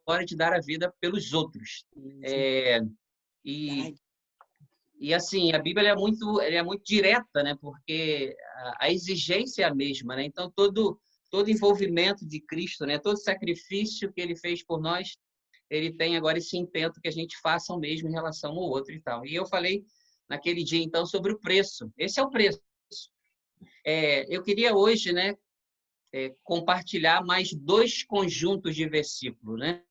hora de dar a vida pelos outros. Mesmo. É, e, e assim, a Bíblia ela é muito direta, né? Porque a exigência é a mesma, né? Então, todo envolvimento de Cristo, né? Todo sacrifício que ele fez por nós, ele tem agora esse intento que a gente faça o mesmo em relação ao outro e tal. E eu falei naquele dia, então, sobre o preço. Esse é o preço. Eu queria hoje, né, compartilhar mais dois conjuntos de versículos, né?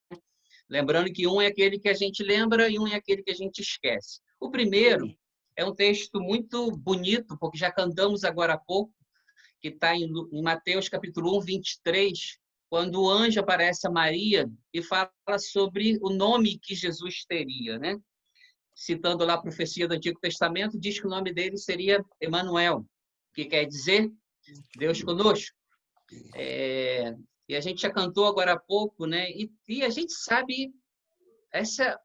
Lembrando que um é aquele que a gente lembra e um é aquele que a gente esquece. O primeiro é um texto muito bonito, porque já cantamos agora há pouco, que está em Mateus capítulo 1, 23, quando o anjo aparece a Maria e fala sobre o nome que Jesus teria, né? Citando lá a profecia do Antigo Testamento, diz que o nome dele seria Emanuel, que quer dizer Deus conosco. E a gente já cantou agora há pouco, né? E a gente sabe essa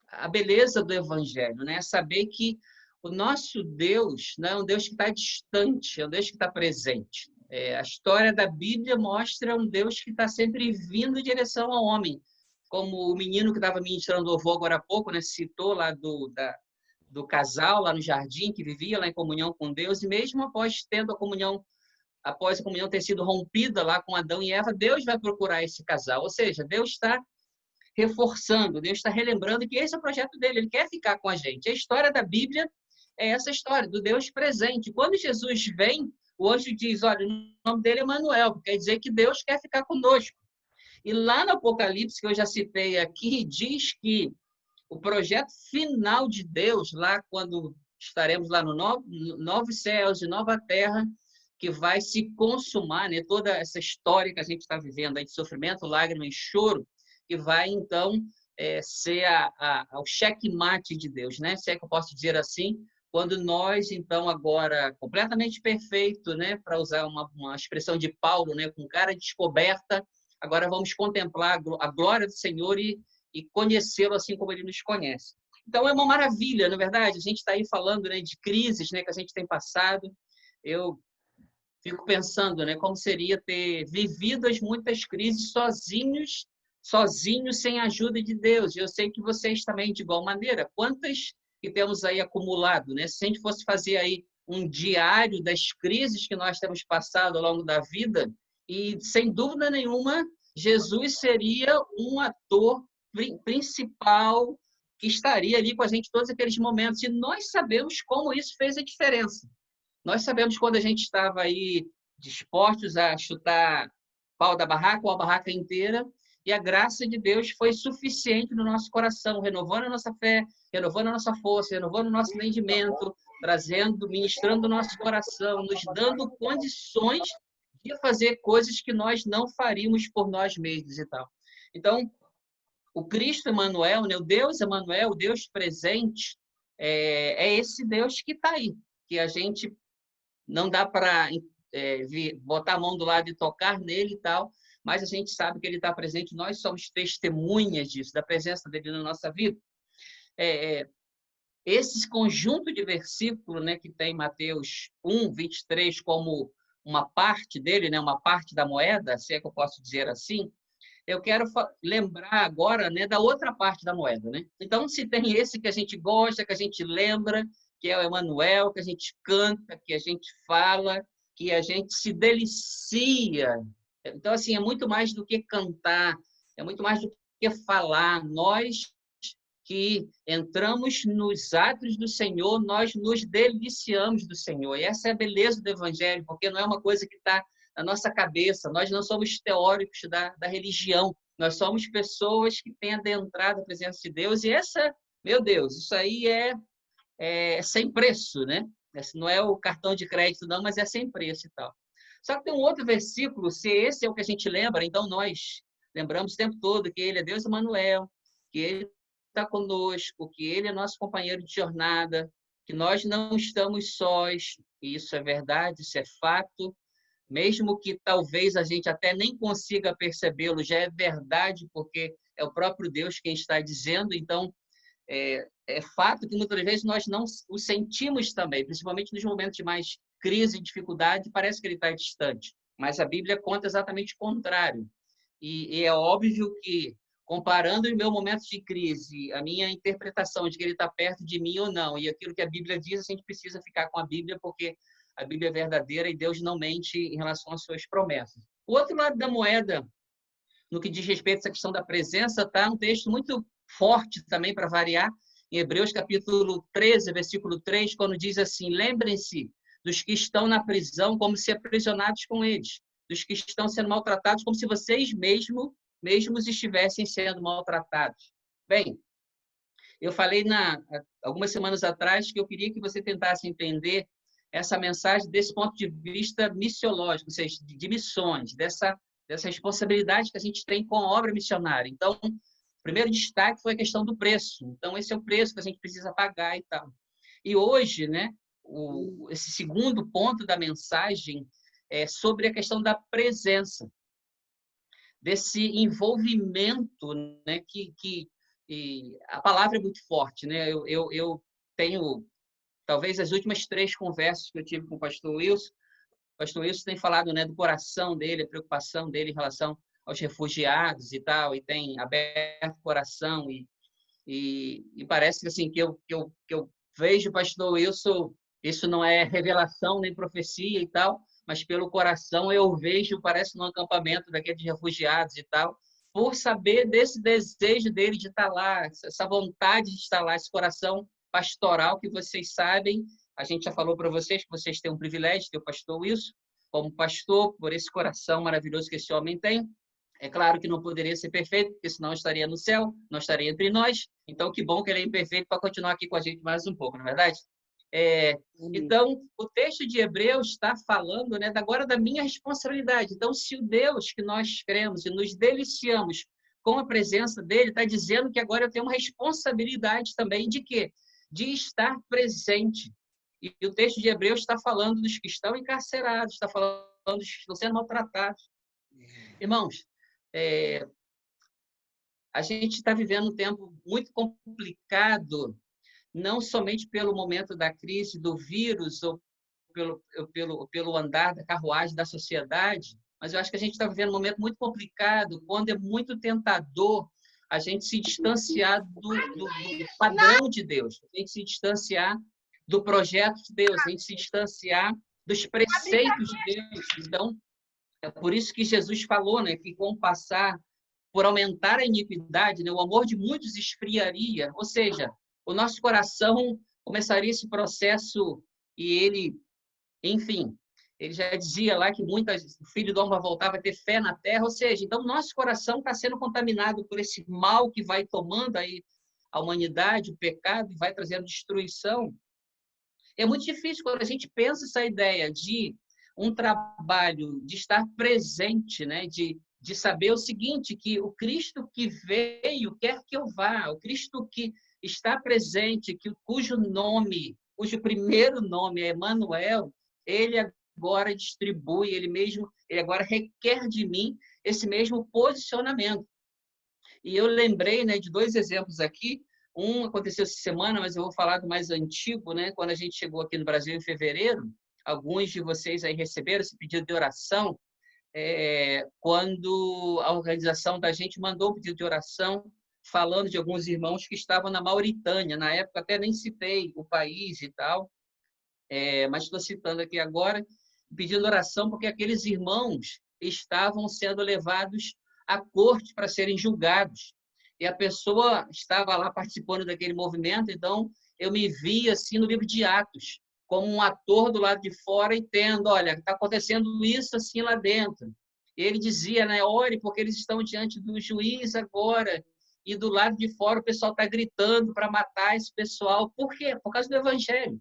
a beleza do Evangelho, né? Saber que o nosso Deus não é um Deus que está distante, é um Deus que está presente. A história da Bíblia mostra um Deus que está sempre vindo em direção ao homem, como o menino que estava ministrando louvor agora há pouco, né? Citou lá do casal lá no jardim que vivia lá em comunhão com Deus, e mesmo após a comunhão ter sido rompida lá com Adão e Eva, Deus vai procurar esse casal. Ou seja, Deus está reforçando, Deus está relembrando que esse é o projeto dele, ele quer ficar com a gente. A história da Bíblia é essa história do Deus presente. Quando Jesus vem, o anjo diz, olha, o nome dele é Emanuel, quer dizer que Deus quer ficar conosco. E lá no Apocalipse, que eu já citei aqui, diz que o projeto final de Deus, lá quando estaremos lá no novos céus e nova terra, que vai se consumar, né? Toda essa história que a gente está vivendo aí de sofrimento, lágrima e choro, que vai, então, ser o checkmate de Deus, né? Se é que eu posso dizer assim, quando nós, então, agora, completamente perfeito, né? Para usar uma expressão de Paulo, né? Com cara descoberta, agora vamos contemplar a glória do Senhor e conhecê-lo assim como ele nos conhece. Então, é uma maravilha, na verdade, a gente está aí falando, né, de crises, né, que a gente tem passado. Eu fico pensando, né, como seria ter vivido as muitas crises sozinhos, sem a ajuda de Deus. E eu sei que vocês também, de igual maneira, quantas que temos aí acumulado, né? Se a gente fosse fazer aí um diário das crises que nós temos passado ao longo da vida, e sem dúvida nenhuma, Jesus seria um ator principal que estaria ali com a gente em todos aqueles momentos. E nós sabemos como isso fez a diferença. Nós sabemos quando a gente estava aí dispostos a chutar pau da barraca ou a barraca inteira, e a graça de Deus foi suficiente no nosso coração, renovando a nossa fé, renovando a nossa força, renovando o nosso entendimento, trazendo, ministrando o nosso coração, nos dando condições de fazer coisas que nós não faríamos por nós mesmos e tal. Então, o Cristo Emmanuel, né, o Deus Emmanuel, o Deus presente, é esse Deus que está aí, que a gente não dá para botar a mão do lado e tocar nele e tal, mas a gente sabe que ele está presente, nós somos testemunhas disso, da presença dele na nossa vida. Esse conjunto de versículos, né, que tem Mateus 1, 23 como uma parte dele, né, uma parte da moeda, se é que eu posso dizer assim, eu quero lembrar agora, né, da outra parte da moeda, né? Então, se tem esse que a gente gosta, que a gente lembra, que é o Emanuel, que a gente canta, que a gente fala, que a gente se delicia. Então, assim, é muito mais do que cantar, é muito mais do que falar. Nós que entramos nos átrios do Senhor, nós nos deliciamos do Senhor. E essa é a beleza do Evangelho, porque não é uma coisa que está na nossa cabeça. Nós não somos teóricos da religião. Nós somos pessoas que têm adentrado a presença de Deus. E meu Deus, isso aí é sem preço, né? Esse não é o cartão de crédito, não, mas é sem preço e tal. Só que tem um outro versículo, se esse é o que a gente lembra, então nós lembramos o tempo todo que ele é Deus Emmanuel, que ele está conosco, que ele é nosso companheiro de jornada, que nós não estamos sós, e isso é verdade, isso é fato, mesmo que talvez a gente até nem consiga percebê-lo, já é verdade, porque é o próprio Deus quem está dizendo, então é fato que muitas vezes nós não o sentimos também, principalmente nos momentos de mais crise e dificuldade, parece que ele está distante, mas a Bíblia conta exatamente o contrário, e é óbvio que comparando o meu momento de crise, a minha interpretação de que ele está perto de mim ou não, e aquilo que a Bíblia diz, a gente precisa ficar com a Bíblia, porque a Bíblia é verdadeira e Deus não mente em relação às suas promessas. O outro lado da moeda, no que diz respeito a essa questão da presença, está um texto muito forte também, para variar, em Hebreus capítulo 13, versículo 3, quando diz assim: lembrem-se dos que estão na prisão como se aprisionados com eles, dos que estão sendo maltratados como se vocês mesmos estivessem sendo maltratados. Bem, eu falei algumas semanas atrás que eu queria que você tentasse entender essa mensagem desse ponto de vista missiológico, ou seja, de missões, dessa responsabilidade que a gente tem com a obra missionária. Então, o primeiro destaque foi a questão do preço. Então, esse é o preço que a gente precisa pagar e tal. E hoje, né, esse segundo ponto da mensagem é sobre a questão da presença, desse envolvimento, né, e a palavra é muito forte, né? Eu tenho, talvez, as últimas 3 conversas que eu tive com o pastor Wilson tem falado, né, do coração dele, a preocupação dele em relação aos refugiados e tal, e tem aberto o coração, e parece que, assim, que eu vejo o pastor Wilson, isso não é revelação nem profecia e tal, mas pelo coração eu vejo, parece num acampamento daqueles refugiados e tal, por saber desse desejo dele de estar lá, essa vontade de estar lá, esse coração pastoral que vocês sabem. A gente já falou para vocês que vocês têm um privilégio de ter o pastor Wilson como pastor, por esse coração maravilhoso que esse homem tem. É claro que não poderia ser perfeito, porque senão estaria no céu, não estaria entre nós. Então, que bom que ele é imperfeito para continuar aqui com a gente mais um pouco, não é verdade? Então, o texto de Hebreus está falando, né, agora da minha responsabilidade. Então, se o Deus que nós cremos e nos deliciamos com a presença dele, está dizendo que agora eu tenho uma responsabilidade também de quê? De estar presente. E o texto de Hebreus está falando dos que estão encarcerados, está falando dos que estão sendo maltratados. Irmãos, a gente está vivendo um tempo muito complicado, não somente pelo momento da crise do vírus ou pelo andar da carruagem da sociedade, mas eu acho que a gente está vivendo um momento muito complicado, quando é muito tentador a gente se distanciar do padrão de Deus, a gente se distanciar do projeto de Deus, a gente se distanciar dos preceitos de Deus. Então, é por isso que Jesus falou, né, que com o passar, por aumentar a iniquidade, né, o amor de muitos esfriaria, ou seja, o nosso coração começaria esse processo e ele, enfim, ele já dizia lá que o filho do homem vai voltar, vai ter fé na terra, ou seja, então nosso coração está sendo contaminado por esse mal que vai tomando aí a humanidade, o pecado, e vai trazendo destruição. É muito difícil quando a gente pensa essa ideia de um trabalho, de estar presente, né? de saber o seguinte, que o Cristo que veio quer que eu vá, o Cristo que está presente, cujo primeiro nome é Emanuel, ele agora distribui, ele agora requer de mim esse mesmo posicionamento. E eu lembrei, né, de 2 exemplos aqui. Um aconteceu essa semana, mas eu vou falar do mais antigo, né? Quando a gente chegou aqui no Brasil em fevereiro, alguns de vocês aí receberam esse pedido de oração, quando a organização da gente mandou um pedido de oração falando de alguns irmãos que estavam na Mauritânia. Na época até nem citei o país e tal, mas estou citando aqui agora, pedindo oração porque aqueles irmãos estavam sendo levados à corte para serem julgados. E a pessoa estava lá participando daquele movimento, então eu me vi assim no livro de Atos, como um ator do lado de fora e tendo, olha, está acontecendo isso assim lá dentro. E ele dizia, né, ore porque eles estão diante do juiz agora, e do lado de fora o pessoal está gritando para matar esse pessoal. Por quê? Por causa do evangelho.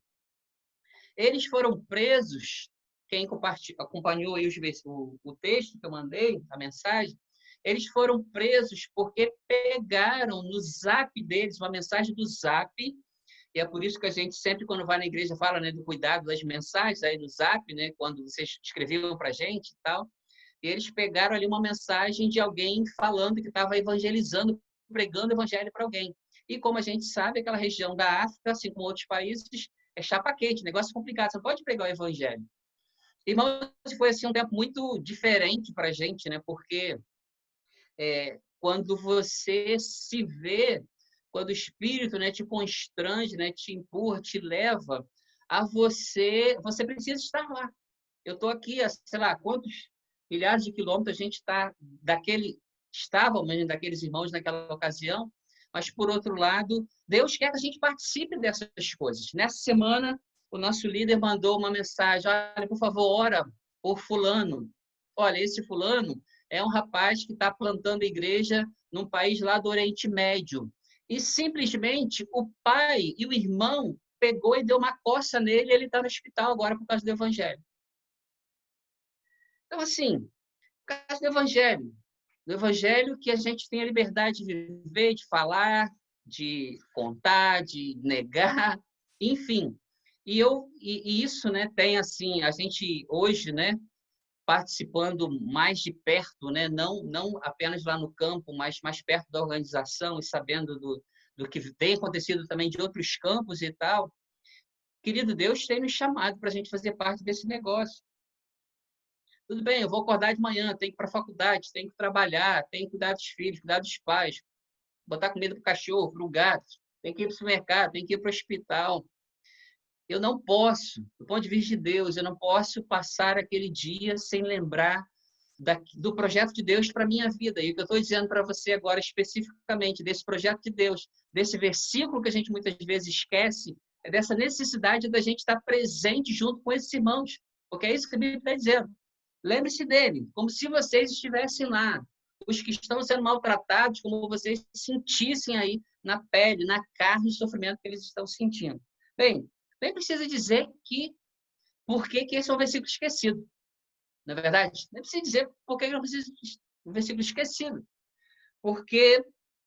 Eles foram presos, quem acompanhou aí o texto que eu mandei, a mensagem, eles foram presos porque pegaram no zap deles, uma mensagem do zap, e é por isso que a gente sempre, quando vai na igreja, fala, né, do cuidado das mensagens aí no zap, né, quando vocês escreviam para a gente e tal, e eles pegaram ali uma mensagem de alguém falando que estava evangelizando, pregando o evangelho para alguém. E como a gente sabe, aquela região da África, assim como outros países, é chapa quente, negócio complicado, você não pode pregar o evangelho. Irmãos, foi assim um tempo muito diferente para a gente, né? Porque quando você se vê, quando o Espírito, né, te constrange, né, te empurra, te leva a você precisa estar lá. Eu estou aqui, sei lá, quantos milhares de quilômetros a gente estávamos daqueles irmãos naquela ocasião, mas, por outro lado, Deus quer que a gente participe dessas coisas. Nessa semana, o nosso líder mandou uma mensagem: olha, por favor, ora por fulano. Olha, esse fulano é um rapaz que está plantando igreja num país lá do Oriente Médio. E, simplesmente, o pai e o irmão pegou e deu uma coça nele e ele está no hospital agora por causa do evangelho. Então, assim, por causa do evangelho que a gente tem a liberdade de viver, de falar, de contar, de negar, enfim. E isso, né, tem assim, a gente hoje, né, participando mais de perto, né, não apenas lá no campo, mas mais perto da organização e sabendo do que tem acontecido também de outros campos e tal. Querido, Deus tem nos chamado para a gente fazer parte desse negócio. Tudo bem, eu vou acordar de manhã, tenho que ir para a faculdade, tenho que trabalhar, tenho que cuidar dos filhos, cuidar dos pais, botar comida para o cachorro, para o gato, tenho que ir para o supermercado, tenho que ir para o hospital. Eu não posso, do ponto de vista de Deus, eu não posso passar aquele dia sem lembrar do projeto de Deus para a minha vida. E o que eu estou dizendo para você agora, especificamente, desse projeto de Deus, desse versículo que a gente muitas vezes esquece, é dessa necessidade da gente estar presente junto com esses irmãos, porque é isso que a Bíblia está dizendo. Lembre-se dele, como se vocês estivessem lá. Os que estão sendo maltratados, como vocês sentissem aí na pele, na carne, o sofrimento que eles estão sentindo. Bem, nem precisa dizer por que esse é um versículo esquecido. Na verdade, nem precisa dizer por que não precisa um versículo esquecido. Porque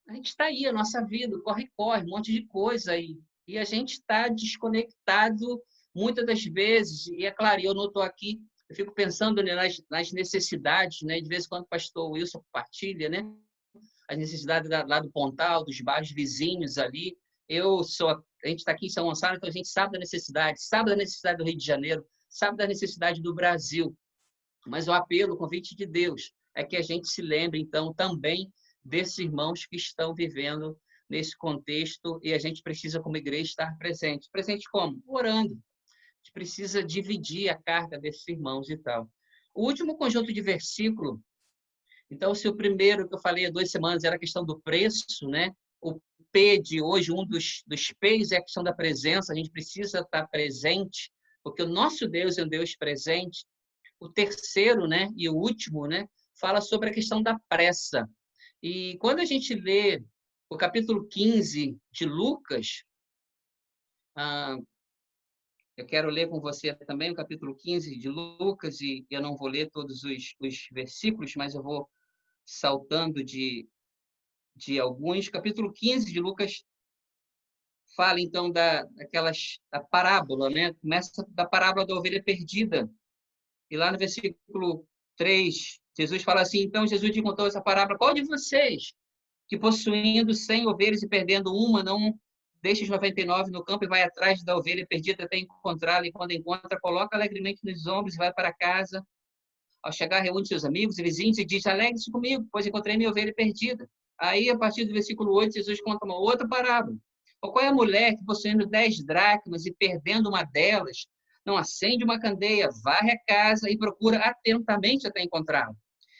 a gente está aí, a nossa vida, corre-corre, um monte de coisa aí. E a gente está desconectado muitas das vezes. E é claro, eu não estou aqui, eu fico pensando, né, nas necessidades, né? De vez em quando o pastor Wilson compartilha, né? As necessidades lá do Pontal, dos bairros vizinhos ali. A gente está aqui em São Gonçalo, então a gente sabe da necessidade do Rio de Janeiro, sabe da necessidade do Brasil. Mas o apelo, o convite de Deus é que a gente se lembre, então, também desses irmãos que estão vivendo nesse contexto e a gente precisa, como igreja, estar presente. Presente como? Orando. A gente precisa dividir a carga desses irmãos e tal. O último conjunto de versículo, então, se o primeiro que eu falei há 2 semanas era a questão do preço, né? O P de hoje, um dos P's é a questão da presença, a gente precisa estar presente, porque o nosso Deus é um Deus presente. O terceiro, né, e o último, né, fala sobre a questão da pressa. E quando a gente lê o capítulo 15 de Lucas, eu quero ler com você também o capítulo 15 de Lucas, e eu não vou ler todos os versículos, mas eu vou saltando de alguns. Capítulo 15 de Lucas fala, então, da parábola, né? Começa da parábola da ovelha perdida. E lá no versículo 3, Jesus fala assim: então Jesus te contou essa parábola: qual de vocês, que possuindo 100 ovelhas e perdendo uma, não deixa os 99 no campo e vai atrás da ovelha perdida até encontrá-la, e quando encontra, coloca alegremente nos ombros e vai para casa? Ao chegar, reúne seus amigos e vizinhos e diz: alegre-se comigo, pois encontrei minha ovelha perdida. Aí, a partir do versículo 8, Jesus conta uma outra parábola. Ou qual é a mulher que, possuindo 10 dracmas e perdendo uma delas, não acende uma candeia, varre a casa e procura atentamente até encontrá-la?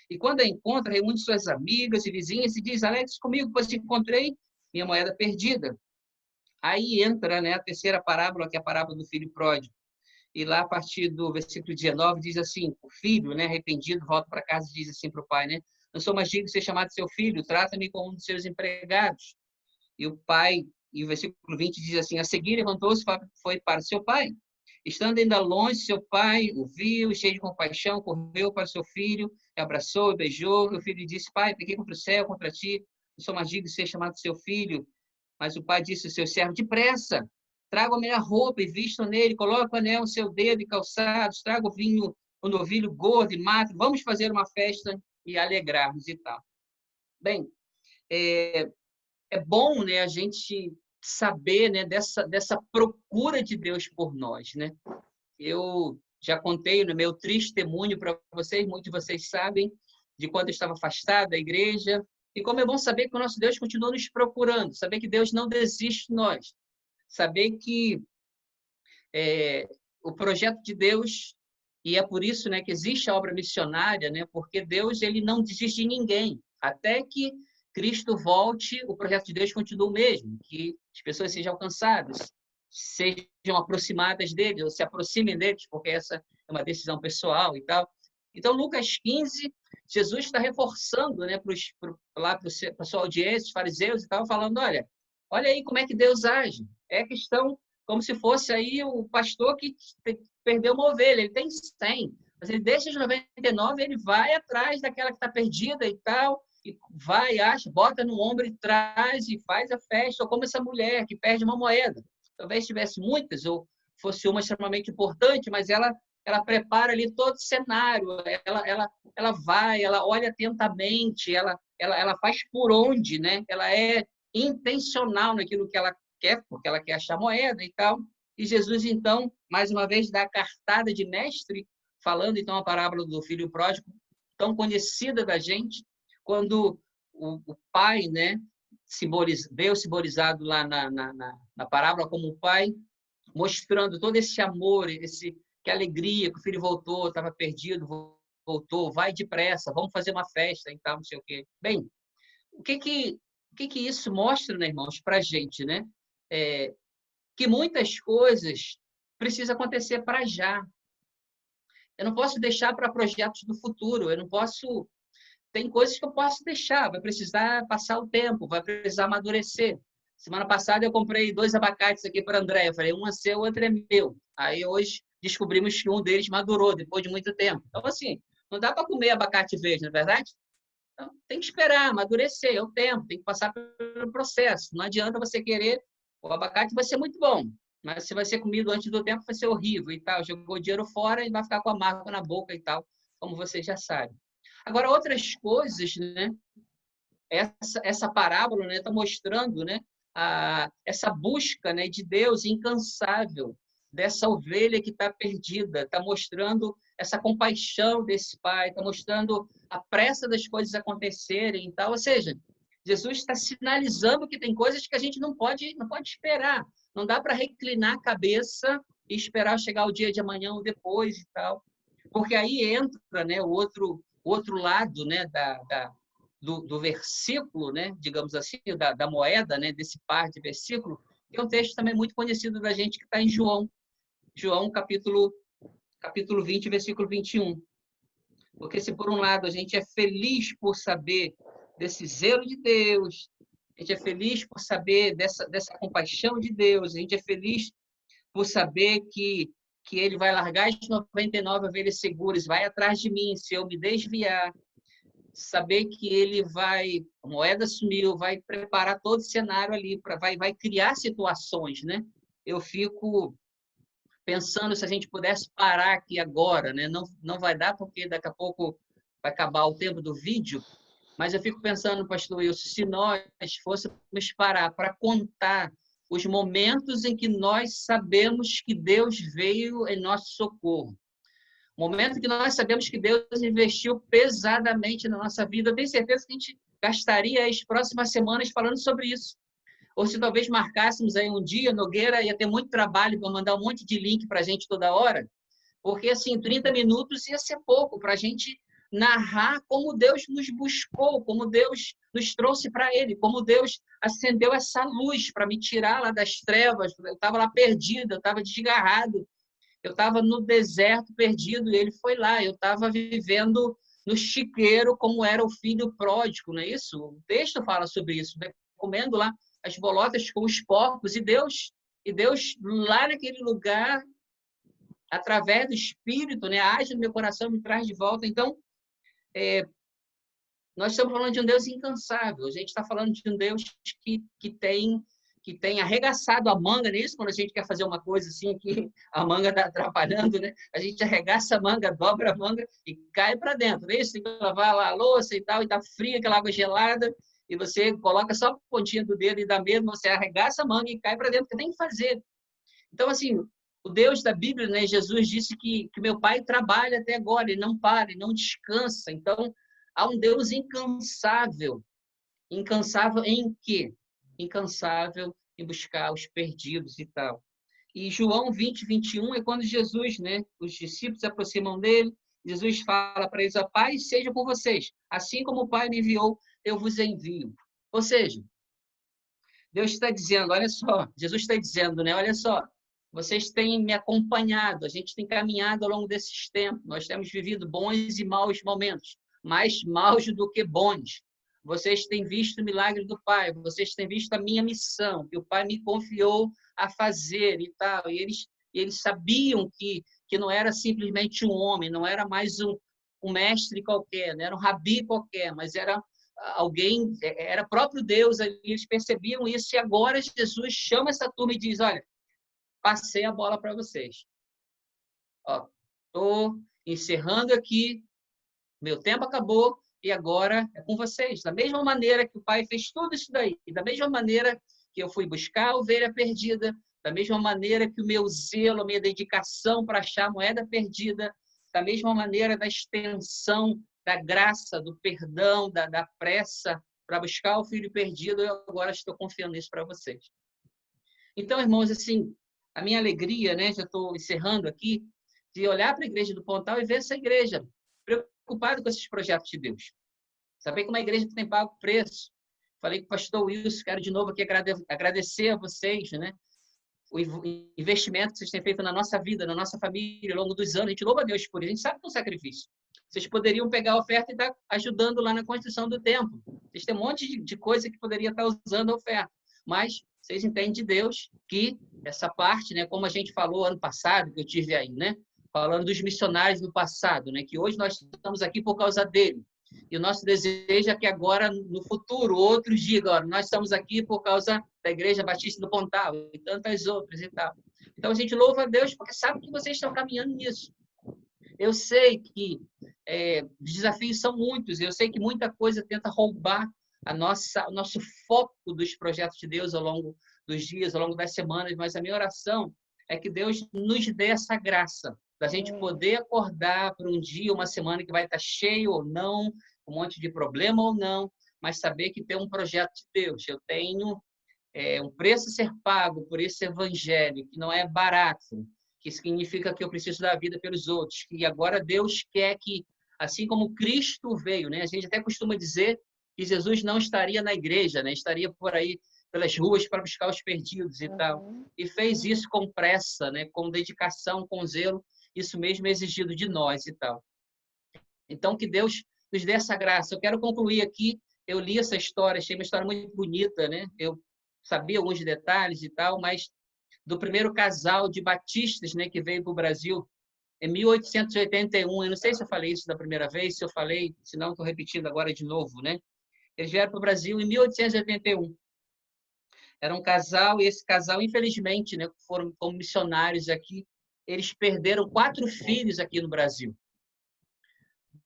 E quando a encontra, reúne suas amigas e vizinhas e diz: alegre-se comigo, pois encontrei minha moeda perdida. Aí entra, né, a terceira parábola, que é a parábola do filho pródigo. E lá, a partir do versículo 19, diz assim: o filho, né, arrependido, volta para casa e diz assim para o pai, né: não sou mais digno de ser chamado seu filho, trata-me como um dos seus empregados. E o pai, e o versículo 20 diz assim: a seguir, levantou-se e foi para seu pai. Estando ainda longe, seu pai o viu, cheio de compaixão, correu para seu filho, abraçou e beijou. E o filho disse: pai, pequei contra o céu, contra ti, não sou mais digno de ser chamado seu filho. Mas o pai disse ao seu servo: depressa, traga a minha roupa e vistam nele, coloque o anel no seu dedo e calçados, traga o vinho, o novilho gordo e magro, vamos fazer uma festa e alegrar-nos e tal. Bem, é bom, né, a gente saber, né, dessa procura de Deus por nós, né? Eu já contei no meu testemunho para vocês, muitos de vocês sabem, de quando eu estava afastado da igreja, E como é bom saber que o nosso Deus continua nos procurando, saber que Deus não desiste de nós, saber que o projeto de Deus, e é por isso, né, que existe a obra missionária, né, porque Deus ele não desiste de ninguém. Até que Cristo volte, o projeto de Deus continua o mesmo, que as pessoas sejam alcançadas, sejam aproximadas dele, ou se aproximem deles, porque essa é uma decisão pessoal e tal. Então, Lucas 15, Jesus está reforçando, né, para a sua audiência, os fariseus e tal, falando, olha aí como é que Deus age. É questão como se fosse aí o pastor que perdeu uma ovelha. Ele tem 100, mas ele deixa as 99, ele vai atrás daquela que está perdida e tal, e vai, acha, bota no ombro e traz e faz a festa, ou como essa mulher que perde uma moeda. Talvez tivesse muitas, ou fosse uma extremamente importante, mas ela prepara ali todo o cenário, ela vai, ela olha atentamente, ela faz por onde, né? Ela é intencional naquilo que ela quer, porque ela quer achar moeda e tal. E Jesus, então, mais uma vez, dá a cartada de mestre, falando, então, a parábola do filho pródigo, tão conhecida da gente, quando o pai, né, Deus simbolizado lá na parábola como o pai, mostrando todo esse amor, que alegria que o filho voltou, estava perdido, voltou, vai depressa, vamos fazer uma festa e tal, não sei o quê. Bem, o que isso mostra, né, irmãos, para a gente, né? Que muitas coisas precisam acontecer para já. Eu não posso deixar para projetos do futuro, eu não posso... Tem coisas que eu posso deixar, vai precisar passar o tempo, vai precisar amadurecer. Semana passada eu comprei 2 abacates aqui para a Andréia, falei, um é seu, outro é meu. Aí hoje descobrimos que um deles madurou depois de muito tempo. Então, assim, não dá para comer abacate verde, não é verdade? Então, tem que esperar, amadurecer, é o tempo, tem que passar pelo processo. Não adianta você querer, o abacate vai ser muito bom, mas se vai ser comido antes do tempo, vai ser horrível e tal. Jogou dinheiro fora e vai ficar com a marca na boca e tal, como você já sabe. Agora, outras coisas, né? Essa parábola, né, está mostrando, né, essa busca, né, de Deus incansável, dessa ovelha que está perdida, está mostrando essa compaixão desse pai, está mostrando a pressa das coisas acontecerem e tal. Ou seja, Jesus está sinalizando que tem coisas que a gente não pode esperar. Não dá para reclinar a cabeça e esperar chegar o dia de amanhã ou depois e tal. Porque aí entra, né, o outro lado, né, do versículo, né, digamos assim, da moeda, né, desse par de versículo, que é um texto também muito conhecido da gente, que está em João capítulo 20, versículo 21. Porque se por um lado a gente é feliz por saber desse zelo de Deus, a gente é feliz por saber dessa compaixão de Deus, a gente é feliz por saber que ele vai largar as 99 ovelhas seguras, vai atrás de mim se eu me desviar, saber que ele a moeda sumiu, vai preparar todo o cenário ali, vai criar situações, né? Eu fico pensando se a gente pudesse parar aqui agora, né? Não vai dar, porque daqui a pouco vai acabar o tempo do vídeo, mas eu fico pensando, pastor Wilson, se nós fôssemos parar para contar os momentos em que nós sabemos que Deus veio em nosso socorro, momento que nós sabemos que Deus investiu pesadamente na nossa vida, eu tenho certeza que a gente gastaria as próximas semanas falando sobre isso. Ou se talvez marcássemos aí um dia, Nogueira ia ter muito trabalho para mandar um monte de link para a gente toda hora, porque assim, 30 minutos ia ser pouco para a gente narrar como Deus nos buscou, como Deus nos trouxe para Ele, como Deus acendeu essa luz para me tirar lá das trevas. Eu estava lá perdido, eu estava desgarrado, eu estava no deserto perdido e Ele foi lá. Eu estava vivendo no chiqueiro como era o filho pródigo, não é isso? O texto fala sobre isso, né? Comendo lá as bolotas com os porcos, e Deus lá naquele lugar, através do Espírito, né, age no meu coração, me traz de volta. Então, nós estamos falando de um Deus incansável, a gente está falando de um Deus que tem arregaçado a manga nisso, quando a gente quer fazer uma coisa assim, que a manga está atrapalhando, né? A gente arregaça a manga, dobra a manga e cai para dentro. Isso, tem que lavar lá a louça e tal, e está fria aquela água gelada, e você coloca só a pontinha do dedo e dá medo, você arregaça a manga e cai para dentro, que tem que fazer. Então, assim, o Deus da Bíblia, né, Jesus disse que meu pai trabalha até agora, ele não para, ele não descansa. Então, há um Deus incansável Incansável em quê? Incansável em buscar os perdidos e tal. E João 20, 21 é quando Jesus, né, os discípulos se aproximam dele, Jesus fala para eles: a paz seja com vocês. Assim como o Pai me enviou, eu vos envio. Ou seja, Deus está dizendo, olha só, Jesus está dizendo, né, olha só, vocês têm me acompanhado, a gente tem caminhado ao longo desses tempos, nós temos vivido bons e maus momentos, mais maus do que bons. Vocês têm visto o milagre do Pai, vocês têm visto a minha missão, que o Pai me confiou a fazer e tal. E eles sabiam que não era simplesmente um homem, não era mais um mestre qualquer, não era um rabi qualquer, mas era alguém, era próprio Deus ali, eles percebiam isso. E agora Jesus chama essa turma e diz: olha, passei a bola para vocês. Estou encerrando aqui, meu tempo acabou e agora é com vocês. Da mesma maneira que o Pai fez tudo isso daí, da mesma maneira que eu fui buscar a ovelha perdida, da mesma maneira que o meu zelo, a minha dedicação para achar a moeda perdida, da mesma maneira da extensão da graça, do perdão, da pressa para buscar o filho perdido, eu agora estou confiando nisso para vocês. Então, irmãos, assim, a minha alegria, né, já estou encerrando aqui, de olhar para a igreja do Pontal e ver essa igreja preocupada com esses projetos de Deus. Saber que uma igreja que tem pago preço. Falei com o pastor Wilson, quero de novo aqui agradecer a vocês, né? O investimento que vocês têm feito na nossa vida, na nossa família, ao longo dos anos. A gente louva a Deus por isso. A gente sabe que é um sacrifício. Vocês poderiam pegar a oferta e estar ajudando lá na construção do templo. Vocês têm um monte de coisa que poderia estar usando a oferta. Mas vocês entendem de Deus que essa parte, né, como a gente falou ano passado, que eu tive aí, né? Falando dos missionários do passado, né? Que hoje nós estamos aqui por causa dele. E o nosso desejo é que agora, no futuro, outros digam: agora, nós estamos aqui por causa da Igreja Batista do Pontal e tantas outras e tal. Então, a gente louva a Deus porque sabe que vocês estão caminhando nisso. Eu sei que os desafios são muitos, eu sei que muita coisa tenta roubar o nosso foco dos projetos de Deus ao longo dos dias, ao longo das semanas, mas a minha oração é que Deus nos dê essa graça da gente poder acordar para um dia, uma semana que vai estar cheio ou não, um monte de problema ou não, mas saber que tem um projeto de Deus. Eu tenho um preço a ser pago por esse evangelho, que não é barato, que significa que eu preciso dar a vida pelos outros, que agora Deus quer que, assim como Cristo veio, né? A gente até costuma dizer que Jesus não estaria na igreja, né? Estaria por aí pelas ruas para buscar os perdidos e tal. E fez isso com pressa, né? Com dedicação, com zelo, isso mesmo é exigido de nós e tal. Então, que Deus nos dê essa graça. Eu quero concluir aqui, eu li essa história, achei uma história muito bonita, né? Eu sabia alguns detalhes e tal, mas do primeiro casal de batistas, né, que veio para o Brasil em 1881. Eu não sei se eu falei isso da primeira vez, se eu falei, se não, estou repetindo agora de novo, né? Eles vieram para o Brasil em 1881. Era um casal, e esse casal, infelizmente, né, foram como missionários aqui, eles perderam 4 filhos aqui no Brasil.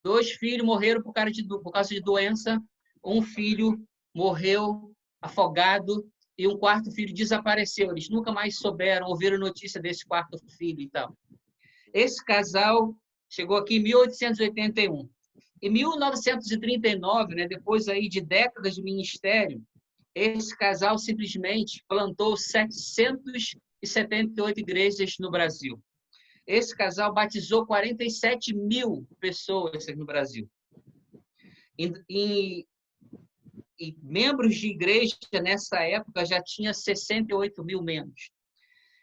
2 filhos morreram por causa de doença, um filho morreu afogado e um 4º filho desapareceu. Eles nunca mais souberam, ouviram notícia desse 4º filho e tal. Esse casal chegou aqui em 1881. Em 1939, né, depois aí de décadas de ministério, esse casal simplesmente plantou 778 igrejas no Brasil. Esse casal batizou 47 mil pessoas no Brasil. E membros de igreja nessa época já tinha 68 mil membros.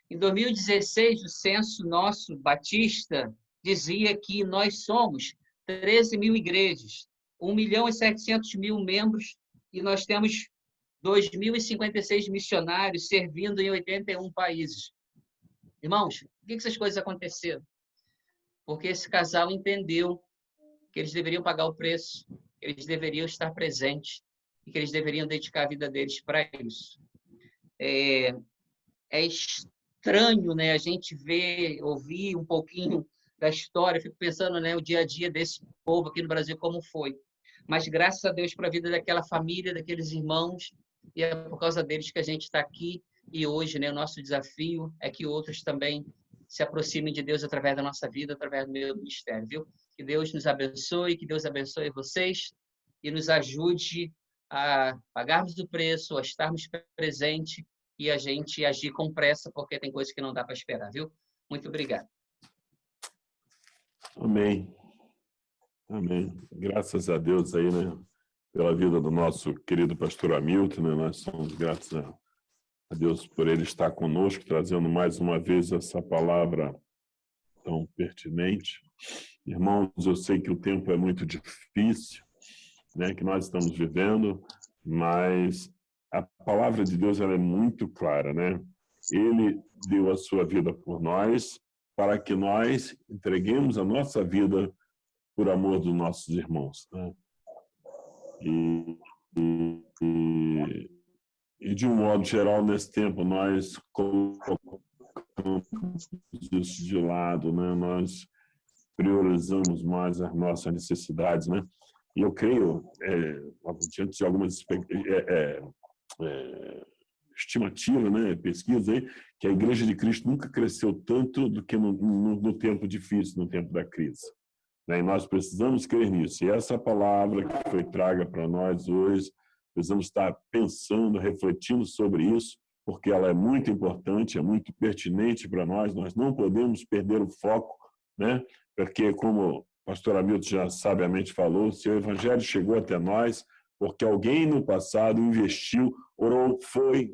Em 2016, o censo nosso batista dizia que nós somos 13 mil igrejas, 1.700.000 membros, e nós temos 2.056 missionários servindo em 81 países. Irmãos, por que essas coisas aconteceram? Porque esse casal entendeu que eles deveriam pagar o preço, que eles deveriam estar presentes e que eles deveriam dedicar a vida deles para isso. É estranho, né, a gente ver, ouvir um pouquinho da história, fico pensando, né, o dia a dia desse povo aqui no Brasil como foi. Mas graças a Deus para a vida daquela família, daqueles irmãos, e é por causa deles que a gente está aqui. E hoje, né, o nosso desafio é que outros também se aproximem de Deus através da nossa vida, através do meu ministério, viu? Que Deus nos abençoe, que Deus abençoe vocês e nos ajude a pagarmos o preço, a estarmos presentes e a gente agir com pressa, porque tem coisas que não dá para esperar, viu? Muito obrigado. Amém. Amém. Graças a Deus aí, né? Pela vida do nosso querido pastor Hamilton, né? Nós somos gratos a Deus por ele estar conosco, trazendo mais uma vez essa palavra tão pertinente. Irmãos, eu sei que o tempo é muito difícil, né, que nós estamos vivendo, mas a palavra de Deus ela é muito clara, né? Ele deu a sua vida por nós, para que nós entreguemos a nossa vida por amor dos nossos irmãos, né? E de um modo geral, nesse tempo, nós colocamos isso de lado, né? Nós priorizamos mais as nossas necessidades, né? E eu creio, diante de algumas estimativas, né, pesquisas aí, que a Igreja de Cristo nunca cresceu tanto do que no tempo difícil, no tempo da crise. Né? E nós precisamos crer nisso. E essa palavra que foi traga para nós hoje, precisamos estar pensando, refletindo sobre isso, porque ela é muito importante, é muito pertinente para nós. Nós não podemos perder o foco, né? Porque, como o pastor Hamilton já sabiamente falou, se o evangelho chegou até nós, porque alguém no passado investiu, orou,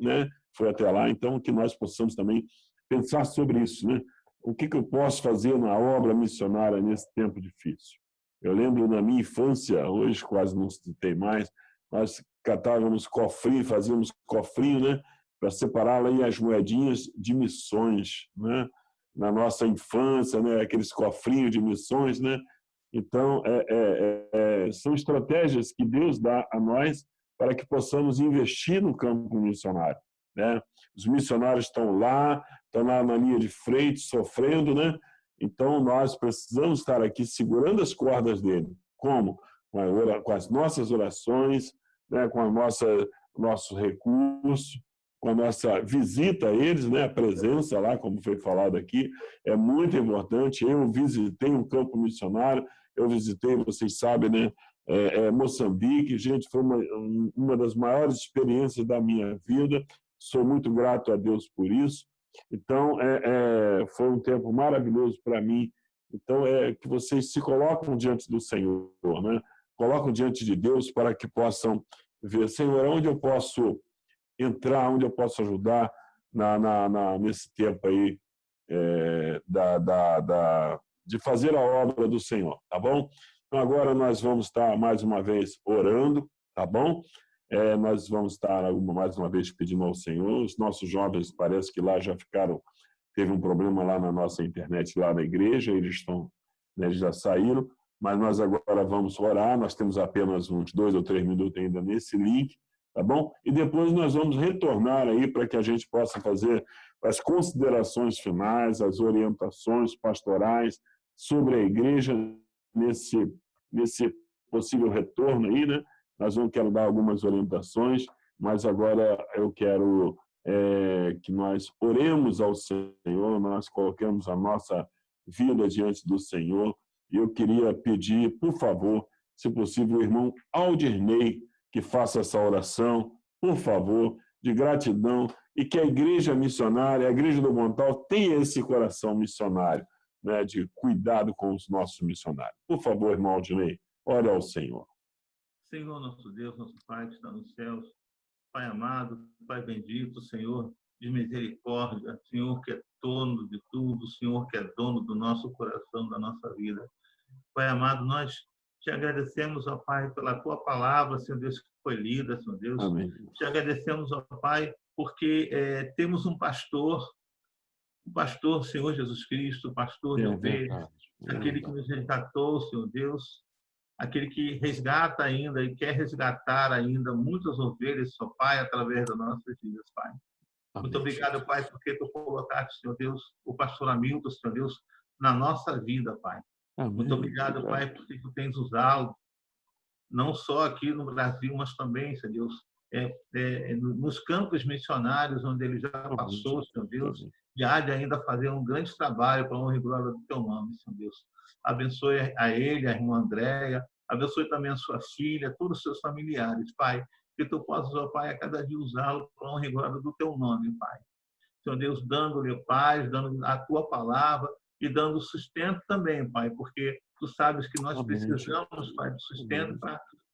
né? Foi até lá. Então, que nós possamos também pensar sobre isso, né? O que eu posso fazer na obra missionária nesse tempo difícil? Eu lembro na minha infância, hoje quase não se tem mais, nós catávamos cofrinho, fazíamos cofrinho, né? Para separar aí as moedinhas de missões, né? Na nossa infância, né? Aqueles cofrinhos de missões, né? Então, são estratégias que Deus dá a nós para que possamos investir no campo missionário, né? Os missionários estão lá na linha de frente, sofrendo, né? Então, nós precisamos estar aqui segurando as cordas dele. Como? Com as nossas orações, né? Com nosso recurso, com a nossa visita a eles, né? A presença lá, como foi falado aqui, é muito importante. Eu visitei um campo missionário, eu visitei, vocês sabem, né? Moçambique, gente, foi uma das maiores experiências da minha vida. Sou muito grato a Deus por isso. Então, foi um tempo maravilhoso para mim. Então, que vocês se colocam diante do Senhor, né? Colocam diante de Deus para que possam ver, Senhor, onde eu posso entrar, onde eu posso ajudar nesse tempo aí de fazer a obra do Senhor, tá bom? Então, agora nós vamos estar mais uma vez orando, tá bom? Nós vamos estar mais uma vez pedindo ao Senhor. Os nossos jovens parece que lá já teve um problema lá na nossa internet, lá na igreja, eles já saíram, mas nós agora vamos orar, nós temos apenas uns 2 ou 3 minutos ainda nesse link, tá bom? E depois nós vamos retornar aí para que a gente possa fazer as considerações finais, as orientações pastorais sobre a igreja nesse possível retorno aí, né? Quero dar algumas orientações, mas agora eu quero que nós oremos ao Senhor, nós coloquemos a nossa vida diante do Senhor. E eu queria pedir, por favor, se possível, o irmão Aldirney, que faça essa oração, por favor, de gratidão, e que a igreja missionária, a igreja do Montal, tenha esse coração missionário, né, de cuidado com os nossos missionários. Por favor, irmão Aldirney, ore ao Senhor. Senhor, nosso Deus, nosso Pai que está nos céus, Pai amado, Pai bendito, Senhor de misericórdia, Senhor que é dono de tudo, Senhor que é dono do nosso coração, da nossa vida. Pai amado, nós te agradecemos, ó Pai, pela Tua palavra, Senhor Deus, que foi lida, Senhor Deus. Amém. Te agradecemos, ó Pai, porque temos um pastor, Senhor Jesus Cristo, pastor de ovelhas, aquele que nos resgatou, Senhor Deus, aquele que resgata ainda e quer resgatar ainda muitas ovelhas, ó Pai, através das nossas vidas, Pai. Amém. Muito obrigado, Pai, porque Tu colocaste, Senhor Deus, o pastor Hamilton, Senhor Deus, na nossa vida, Pai. Amém. Muito obrigado, Pai, porque Tu tens usado, não só aqui no Brasil, mas também, Senhor Deus, nos campos missionários, onde ele já passou, Senhor Deus, e há de ainda fazer um grande trabalho para a honra e glória do Teu nome, Senhor Deus. Abençoe a ele, a irmã Andréia, abençoe também a sua filha, todos os seus familiares, Pai. que tu possas, ó Pai, a cada dia usá-lo para a honra e glória do teu nome, Pai. Senhor Deus, dando-lhe paz, dando a tua palavra e dando sustento também, Pai, porque tu sabes que nós precisamos, Pai, de sustento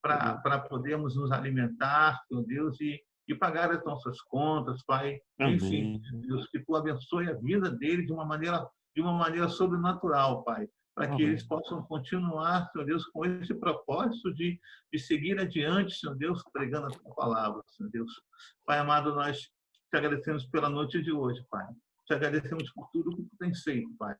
para podermos nos alimentar, Senhor Deus, e pagar as nossas contas, Pai. Enfim, Deus, que tu abençoe a vida deles de uma maneira sobrenatural, Pai, para que eles possam continuar, Senhor Deus, com esse propósito de seguir adiante, Senhor Deus, pregando a tua palavra, Senhor Deus. Pai amado, nós te agradecemos pela noite de hoje, Pai. Te agradecemos por tudo que tu tens feito, Pai.